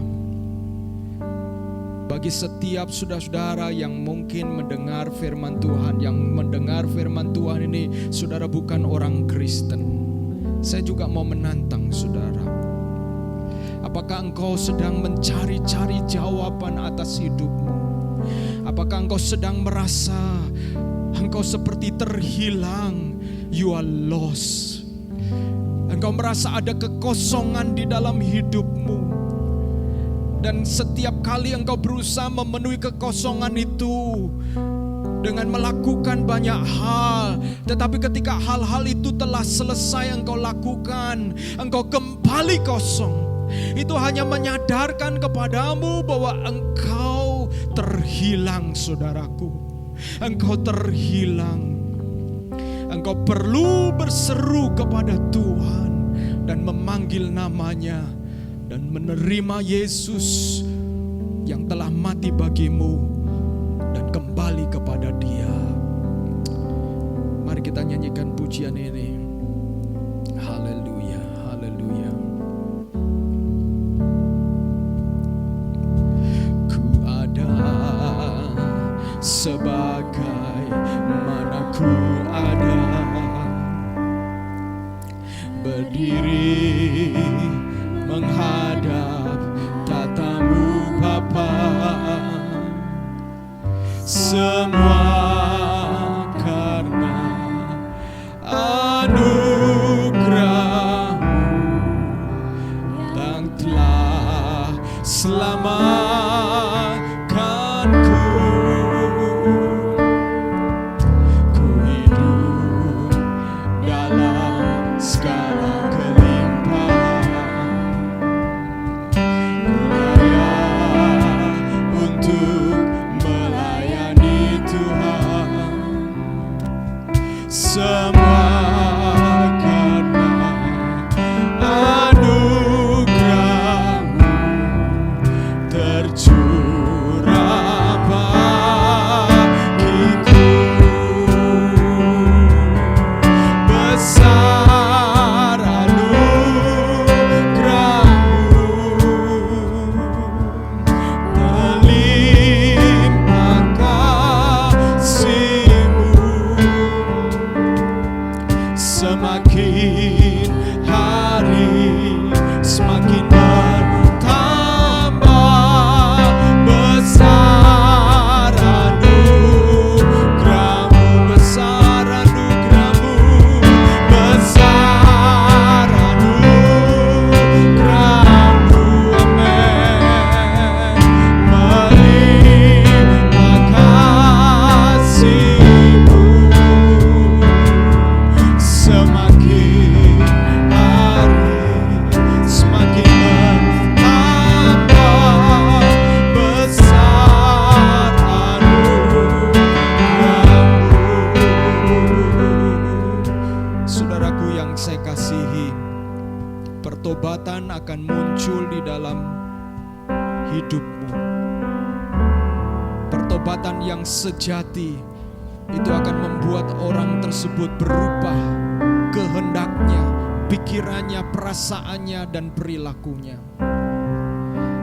bagi setiap saudara-saudara yang mungkin mendengar firman Tuhan, yang mendengar firman Tuhan ini, saudara bukan orang Kristen. Saya juga mau menantang saudara. Apakah engkau sedang mencari-cari jawaban atas hidupmu? Apakah engkau sedang merasa engkau seperti terhilang? You are lost. Engkau merasa ada kekosongan di dalam hidupmu. Dan setiap kali engkau berusaha memenuhi kekosongan itu dengan melakukan banyak hal, tetapi ketika hal-hal itu telah selesai engkau lakukan, engkau kembali kosong. Itu hanya menyadarkan kepadamu bahwa engkau terhilang, saudaraku. Engkau terhilang. Engkau perlu berseru kepada Tuhan dan memanggil namanya dan menerima Yesus yang telah mati bagimu dan kembali kepada Dia. Mari kita nyanyikan pujian ini. Haleluya, haleluya. Ku ada sebagai mana ku ada, berdiri menghadap tatamu Bapa. yang telah selamatkanku. Ku hidup dalam segala kelimpahan, ku layak untuk melayani Tuhan. Semua karena anugerah-Mu tercurah bagiku. Besar anugerah-Mu, melimpah kasih-Mu. Semakin hari semakin bertambah, besar anugerah-Mu, besar anugerah-Mu, besar anugerah-Mu, amin. Melimpah kasih-Mu, semakin hari semakin bertambah, besar anugerah-Mu. Saudaraku yang saya kasihi, pertobatan akan muncul di dalam hidupmu. Pertobatan yang sejati itu akan membuat orang tersebut berubah kehendaknya, pikirannya, perasaannya, dan perilakunya.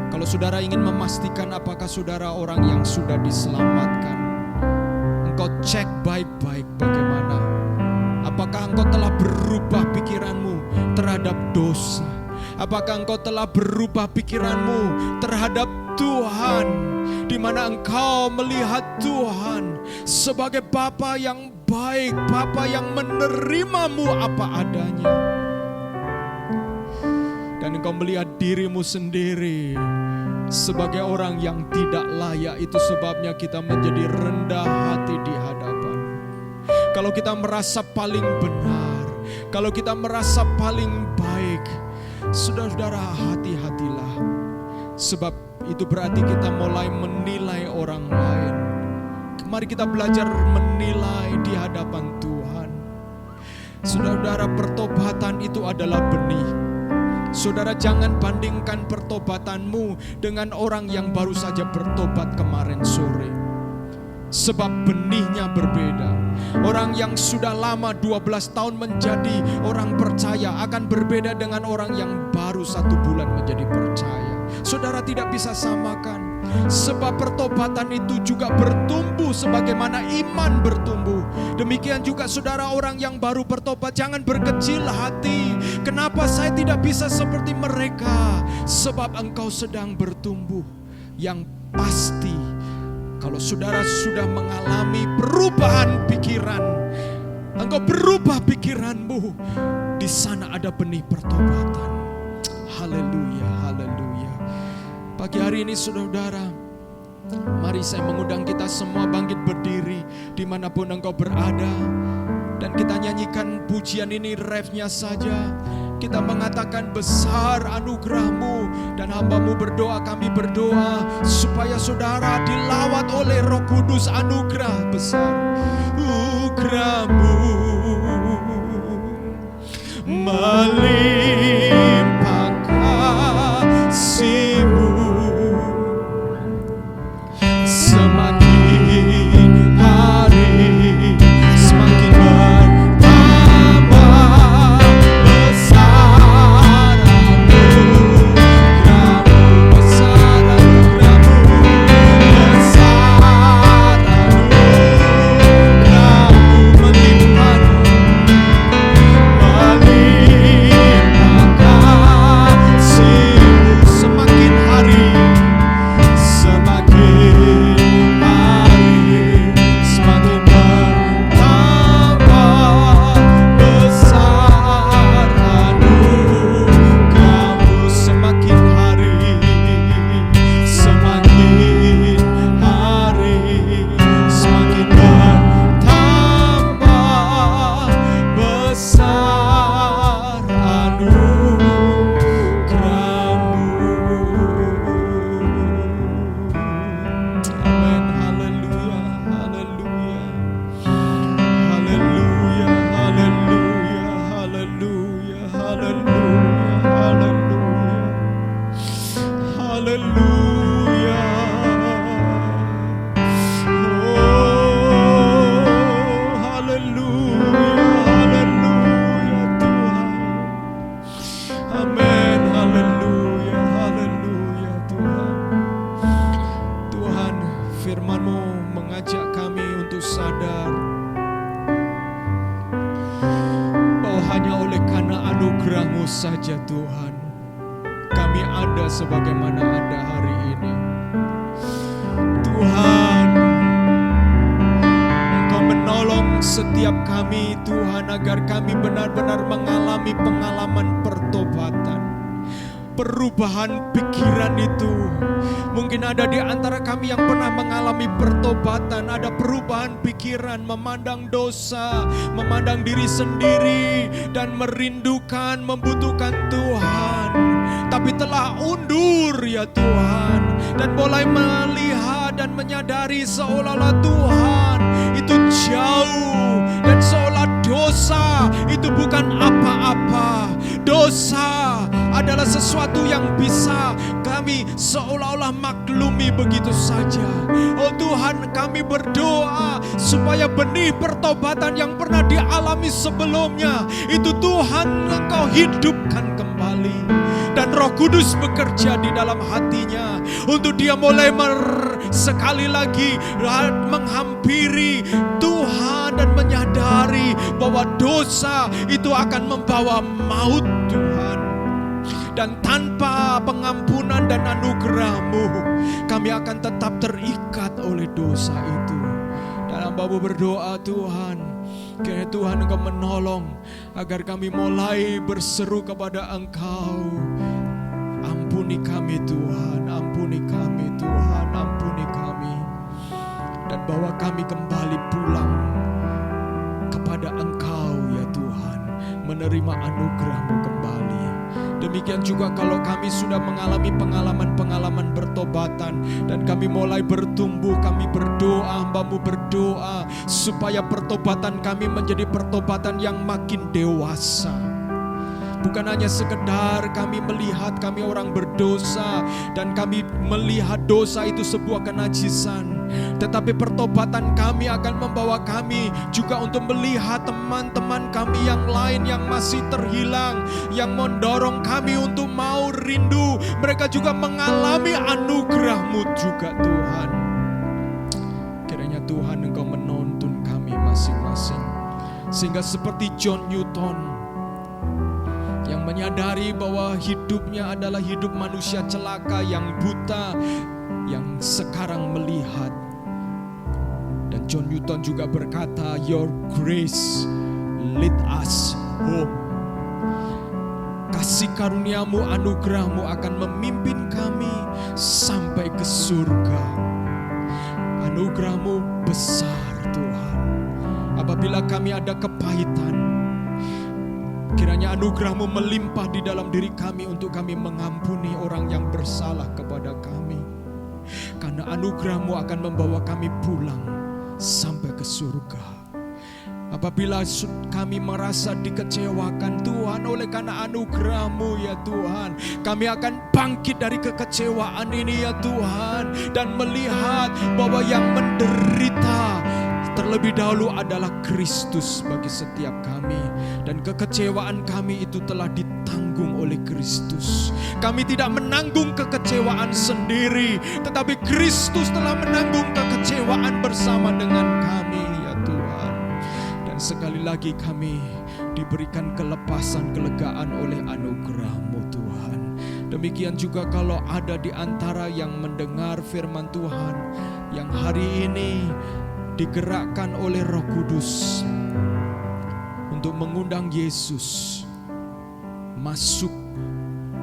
Kalau saudara ingin memastikan apakah saudara orang yang sudah diselamatkan, engkau cek baik-baik bagaimana. Apakah engkau telah berubah pikiranmu terhadap dosa? Apakah engkau telah berubah pikiranmu terhadap Tuhan, di mana engkau melihat Tuhan sebagai Bapa yang baik, Bapa yang menerimamu apa adanya. Dan engkau melihat dirimu sendiri sebagai orang yang tidak layak. Itu sebabnya kita menjadi rendah hati di hadapan. Kalau kita merasa paling benar, kalau kita merasa paling baik, saudara-saudara, hati-hatilah. Sebab itu berarti kita mulai menilai orang lain. Mari kita belajar menilai di hadapan Tuhan. Saudara-saudara, pertobatan itu adalah benih. Saudara, jangan bandingkan pertobatanmu dengan orang yang baru saja bertobat kemarin sore. Sebab benihnya berbeda. Orang yang sudah lama 12 tahun menjadi orang percaya akan berbeda dengan orang yang baru 1 bulan menjadi percaya. Saudara tidak bisa samakan. Sebab pertobatan itu juga bertumbuh sebagaimana iman bertumbuh. Demikian juga saudara, orang yang baru bertobat, jangan berkecil hati. Kenapa saya tidak bisa seperti mereka? Sebab engkau sedang bertumbuh. Yang pasti, kalau saudara sudah mengalami perubahan pikiran, engkau berubah pikiranmu, di sana ada benih pertobatan. Haleluya, haleluya. Pagi hari ini saudara, mari saya mengundang kita semua bangkit berdiri dimanapun engkau berada. Dan kita nyanyikan pujian ini, refnya saja. Kita mengatakan besar anugerah-Mu, dan hamba-Mu berdoa, kami berdoa supaya saudara dilawat oleh Roh Kudus. Anugerah besar, anugerah-Mu melimpah kasih-Mu, semakin hari semakin bertambah, besar anugerah-Mu, besar anugerah-Mu, besar anugerah-Mu, melimpah haleluya. Saja Tuhan, kami ada sebagaimana ada hari ini. Tuhan, Engkau menolong setiap kami Tuhan, agar kami benar-benar mengalami pengalaman pertobatan, perubahan pikiran itu. Mungkin ada di antara kami yang pernah mengalami pertobatan, ada perubahan pikiran, memandang dosa, memandang diri sendiri, dan merindukan, membutuhkan Tuhan. Tapi telah undur ya Tuhan, dan mulai melihat dan menyadari seolah-olah Tuhan itu jauh, dan seolah dosa itu bukan apa-apa. Dosa adalah sesuatu yang bisa kami seolah-olah maklumi begitu saja. Oh Tuhan, kami berdoa supaya benih pertobatan yang pernah dialami sebelumnya itu Tuhan Engkau hidupkan kembali, dan Roh Kudus bekerja di dalam hatinya untuk dia mulai sekali lagi menghampiri Tuhan dan menyadari bahwa dosa itu akan membawa maut Tuhan. Dan tanpa pengampunan dan anugerah-Mu, kami akan tetap terikat oleh dosa itu. Dan hamba-Mu berdoa Tuhan, kiranya Tuhan Engkau menolong agar kami mulai berseru kepada Engkau. Ampuni kami Tuhan, ampuni kami Tuhan, ampuni kami. Dan bawa kami kembali pulang kepada Engkau ya Tuhan, menerima anugerah-Mu kembali. Demikian juga kalau kami sudah mengalami pengalaman-pengalaman pertobatan dan kami mulai bertumbuh, kami berdoa, hamba-Mu berdoa supaya pertobatan kami menjadi pertobatan yang makin dewasa. Bukan hanya sekedar kami melihat kami orang berdosa dan kami melihat dosa itu sebuah kenajisan, tetapi pertobatan kami akan membawa kami juga untuk melihat teman-teman kami yang lain yang masih terhilang, yang mendorong kami untuk mau rindu mereka juga mengalami anugerah-Mu juga Tuhan. Kiranya Tuhan Engkau menuntun kami masing-masing, sehingga seperti John Newton yang menyadari bahwa hidupnya adalah hidup manusia celaka yang buta, yang sekarang melihat. Dan John Newton juga berkata, "Your grace lead us home." Kasih karunia-Mu, anugerah-Mu akan memimpin kami sampai ke surga. Anugerah-Mu besar Tuhan. Apabila kami ada kepahitan, kiranya anugerah-Mu melimpah di dalam diri kami untuk kami mengampuni orang yang bersalah kepada kami. Karena anugerah-Mu akan membawa kami pulang sampai ke surga. Apabila kami merasa dikecewakan Tuhan oleh karena anugerah-Mu ya Tuhan, kami akan bangkit dari kekecewaan ini ya Tuhan, dan melihat bahwa yang menderita terlebih dahulu adalah Kristus bagi setiap kami, dan kekecewaan kami itu telah ditanggung oleh Kristus. Kami tidak menanggung kekecewaan sendiri, tetapi Kristus telah menanggung kekecewaan bersama dengan kami ya Tuhan. Dan sekali lagi kami diberikan kelepasan, kelegaan oleh anugerah-Mu Tuhan. Demikian juga kalau ada di antara yang mendengar firman Tuhan yang hari ini digerakkan oleh Roh Kudus untuk mengundang Yesus masuk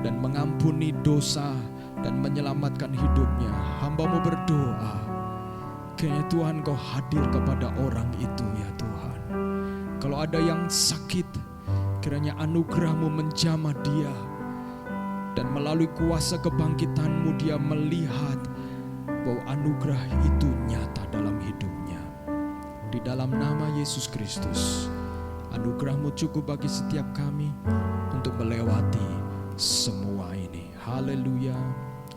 dan mengampuni dosa dan menyelamatkan hidupnya, hamba-Mu berdoa, kiranya Tuhan Kau hadir kepada orang itu ya Tuhan. Kalau ada yang sakit, kiranya anugerah-Mu menjamah dia, dan melalui kuasa kebangkitan-Mu dia melihat bahwa anugerah itu nyata dalam hidupnya. Di dalam nama Yesus Kristus, anugerah-Mu cukup bagi setiap kami untuk melewati semua ini. Haleluya,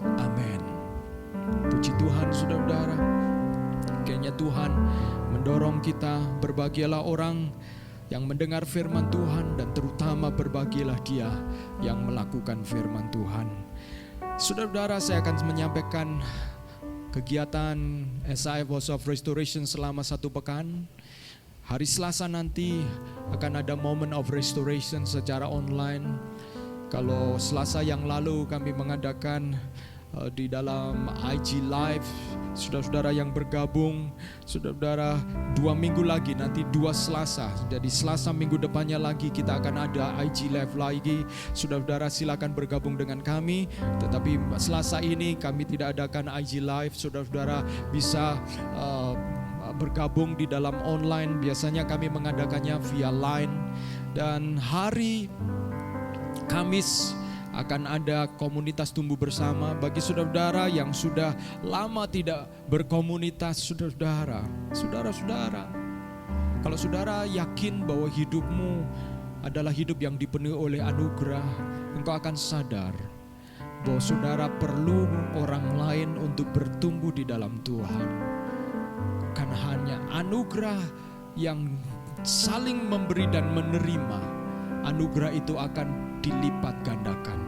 Amin. Puji Tuhan saudara-saudara. Kayaknya Tuhan mendorong kita, berbahagialah orang yang mendengar firman Tuhan, dan terutama berbahagialah dia yang melakukan firman Tuhan. Saudara-saudara, saya akan menyampaikan kegiatan SIF House of Restoration selama 1 pekan. Hari Selasa nanti akan ada Moment of Restoration secara online. Kalau Selasa yang lalu kami mengadakan di dalam IG Live, saudara-saudara yang bergabung, saudara-saudara 2 minggu lagi, nanti 2 Selasa, jadi Selasa minggu depannya lagi kita akan ada IG Live lagi. Saudara-saudara silakan bergabung dengan kami, tetapi Selasa ini kami tidak adakan IG Live. Saudara-saudara bisa bergabung di dalam online, biasanya kami mengadakannya via Line. Dan hari Kamis akan ada komunitas tumbuh bersama. Bagi saudara-saudara yang sudah lama tidak berkomunitas, saudara-saudara, kalau saudara yakin bahwa hidupmu adalah hidup yang dipenuhi oleh anugerah, engkau akan sadar bahwa saudara perlu orang lain untuk bertumbuh di dalam Tuhan. Karena hanya anugerah yang saling memberi dan menerima, anugerah itu akan dilipat gandakan.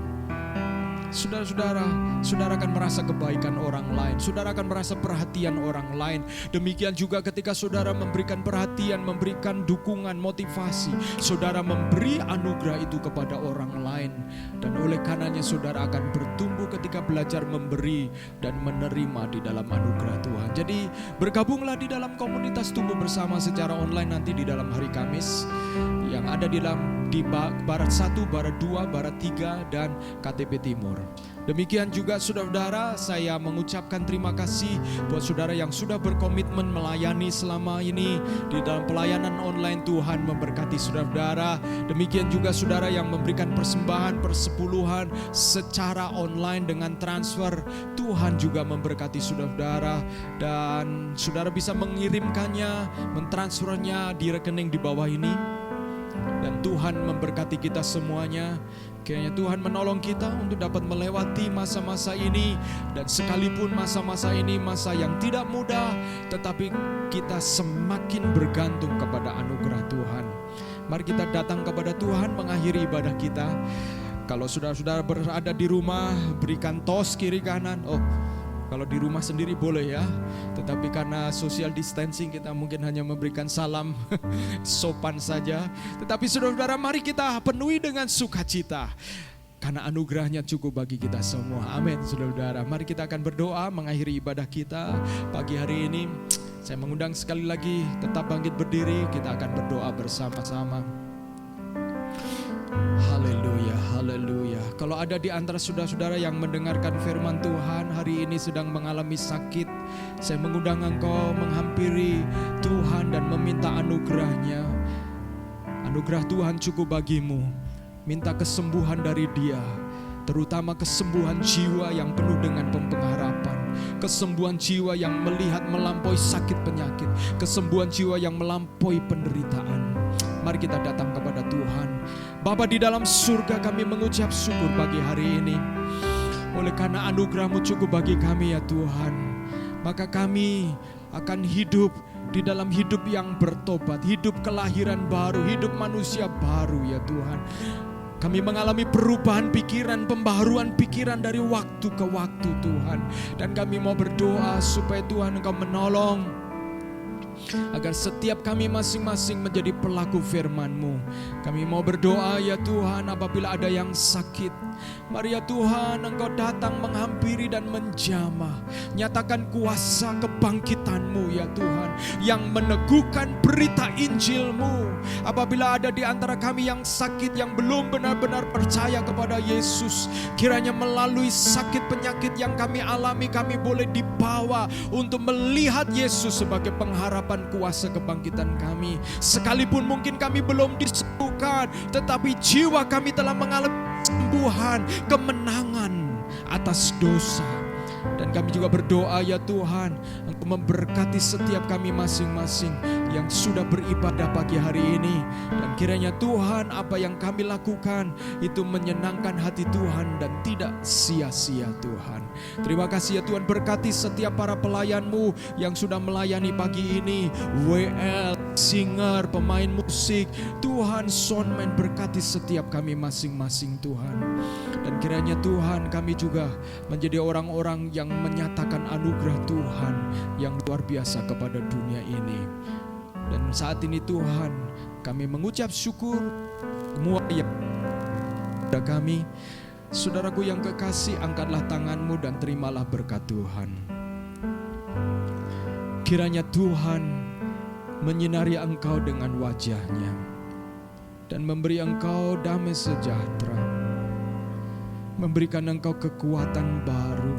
Saudara-saudara, saudara akan merasa kebaikan orang lain, saudara akan merasa perhatian orang lain. Demikian juga ketika saudara memberikan perhatian, memberikan dukungan, motivasi, saudara memberi anugerah itu kepada orang lain. Dan oleh karenanya saudara akan bertumbuh ketika belajar memberi dan menerima di dalam anugerah Tuhan. Jadi bergabunglah di dalam komunitas tumbuh bersama secara online nanti di dalam hari Kamis, yang ada di Barat 1, Barat 2, Barat 3, dan KTP Timur. Demikian juga saudara-saudara, saya mengucapkan terima kasih buat saudara yang sudah berkomitmen melayani selama ini di dalam pelayanan online. Tuhan memberkati saudara-saudara. Demikian juga saudara yang memberikan persembahan persepuluhan secara online dengan transfer. Tuhan juga memberkati saudara-saudara, dan saudara bisa mengirimkannya, mentransfernya di rekening di bawah ini. Dan Tuhan memberkati kita semuanya. Kiranya Tuhan menolong kita untuk dapat melewati masa-masa ini. Dan sekalipun masa-masa ini masa yang tidak mudah, tetapi kita semakin bergantung kepada anugerah Tuhan. Mari kita datang kepada Tuhan mengakhiri ibadah kita. Kalau saudara-saudara berada di rumah, berikan tos kiri kanan. Kalau di rumah sendiri boleh ya, tetapi karena social distancing kita mungkin hanya memberikan salam sopan saja. Tetapi saudara-saudara, mari kita penuhi dengan sukacita, karena anugerahnya cukup bagi kita semua. Amin saudara-saudara. Mari kita akan berdoa mengakhiri ibadah kita pagi hari ini. Saya mengundang sekali lagi tetap bangkit berdiri, kita akan berdoa bersama-sama. Haleluya, haleluya. Kalau ada di antara saudara-saudara yang mendengarkan firman Tuhan hari ini sedang mengalami sakit, saya mengundang engkau menghampiri Tuhan dan meminta anugerahnya. Anugerah Tuhan cukup bagimu. Minta kesembuhan dari Dia, terutama kesembuhan jiwa yang penuh dengan pengharapan, kesembuhan jiwa yang melihat melampaui sakit penyakit, kesembuhan jiwa yang melampaui penderitaan. Mari kita datang kepada Tuhan. Bapa di dalam surga, kami mengucap syukur pagi hari ini. Oleh karena anugerah-Mu cukup bagi kami ya Tuhan, maka kami akan hidup di dalam hidup yang bertobat, hidup kelahiran baru, hidup manusia baru ya Tuhan. Kami mengalami perubahan pikiran, pembaharuan pikiran dari waktu ke waktu Tuhan. Dan kami mau berdoa supaya Tuhan Engkau menolong agar setiap kami masing-masing menjadi pelaku firman-Mu. Kami mau berdoa ya Tuhan, apabila ada yang sakit, mari ya Tuhan Engkau datang menghampiri dan menjamah. Nyatakan kuasa kebangkitan-Mu ya Tuhan, yang meneguhkan berita Injil-Mu. Apabila ada di antara kami yang sakit, yang belum benar-benar percaya kepada Yesus, kiranya melalui sakit penyakit yang kami alami, kami boleh dibawa untuk melihat Yesus sebagai pengharapan kuasa kebangkitan kami. Sekalipun mungkin kami belum disembuhkan, tetapi jiwa kami telah mengalami kesembuhan, kemenangan atas dosa. Dan kami juga berdoa ya Tuhan, Engkau memberkati setiap kami masing-masing yang sudah beribadah pagi hari ini. Dan kiranya Tuhan, apa yang kami lakukan itu menyenangkan hati Tuhan dan tidak sia-sia Tuhan. Terima kasih ya Tuhan, berkati setiap para pelayan-Mu yang sudah melayani pagi ini, WL, singer, pemain musik, Tuhan, soundman, berkati setiap kami masing-masing Tuhan. Dan kiranya Tuhan, kami juga menjadi orang-orang yang menyatakan anugerah Tuhan yang luar biasa kepada dunia ini. Dan saat ini Tuhan, kami mengucap syukur semua yang ada kami. Saudaraku yang kekasih, angkatlah tanganmu dan terimalah berkat Tuhan. Kiranya Tuhan menyinari engkau dengan wajah-Nya dan memberi engkau damai sejahtera, memberikan engkau kekuatan baru,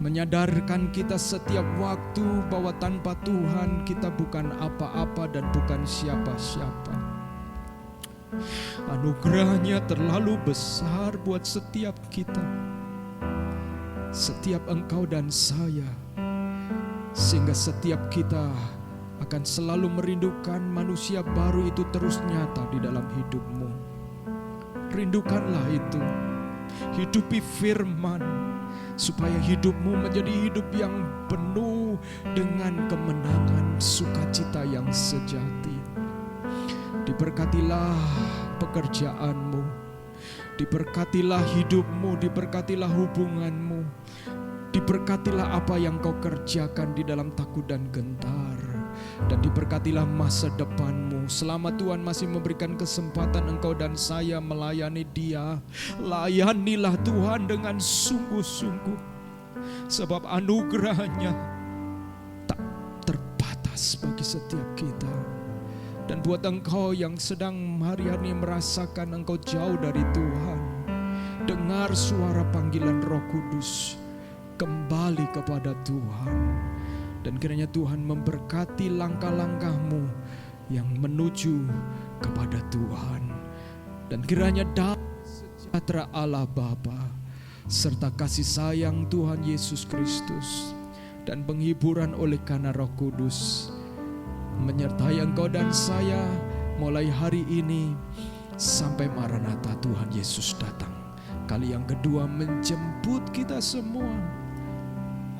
menyadarkan kita setiap waktu bahwa tanpa Tuhan kita bukan apa-apa dan bukan siapa-siapa. Anugerahnya terlalu besar buat setiap kita, setiap engkau dan saya, sehingga setiap kita akan selalu merindukan manusia baru itu terus nyata di dalam hidupmu. Rindukanlah itu, hidupi firman, supaya hidupmu menjadi hidup yang penuh dengan kemenangan, sukacita yang sejati. Diberkatilah pekerjaanmu, diberkatilah hidupmu, diberkatilah hubunganmu, diberkatilah apa yang kau kerjakan di dalam takut dan gentar, dan diberkatilah masa depanmu. Selama Tuhan masih memberikan kesempatan engkau dan saya melayani Dia, layanilah Tuhan dengan sungguh-sungguh, sebab anugerahnya tak terbatas bagi setiap kita. Dan buat engkau yang sedang hari ini merasakan engkau jauh dari Tuhan, dengar suara panggilan Roh Kudus, kembali kepada Tuhan. Dan kiranya Tuhan memberkati langkah-langkahmu yang menuju kepada Tuhan. Dan kiranya damai sejahtera Allah Bapa serta kasih sayang Tuhan Yesus Kristus dan penghiburan oleh karena Roh Kudus menyertai engkau dan saya mulai hari ini sampai Maranatha Tuhan Yesus datang kali yang kedua menjemput kita semua,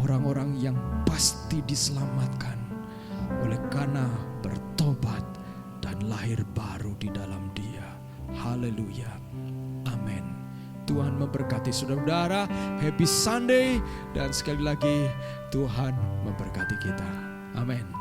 orang-orang yang pasti diselamatkan oleh karena bertobat dan lahir baru di dalam Dia. Haleluya. Amin. Tuhan memberkati saudara-saudara. Happy Sunday. Dan sekali lagi Tuhan memberkati kita. Amin.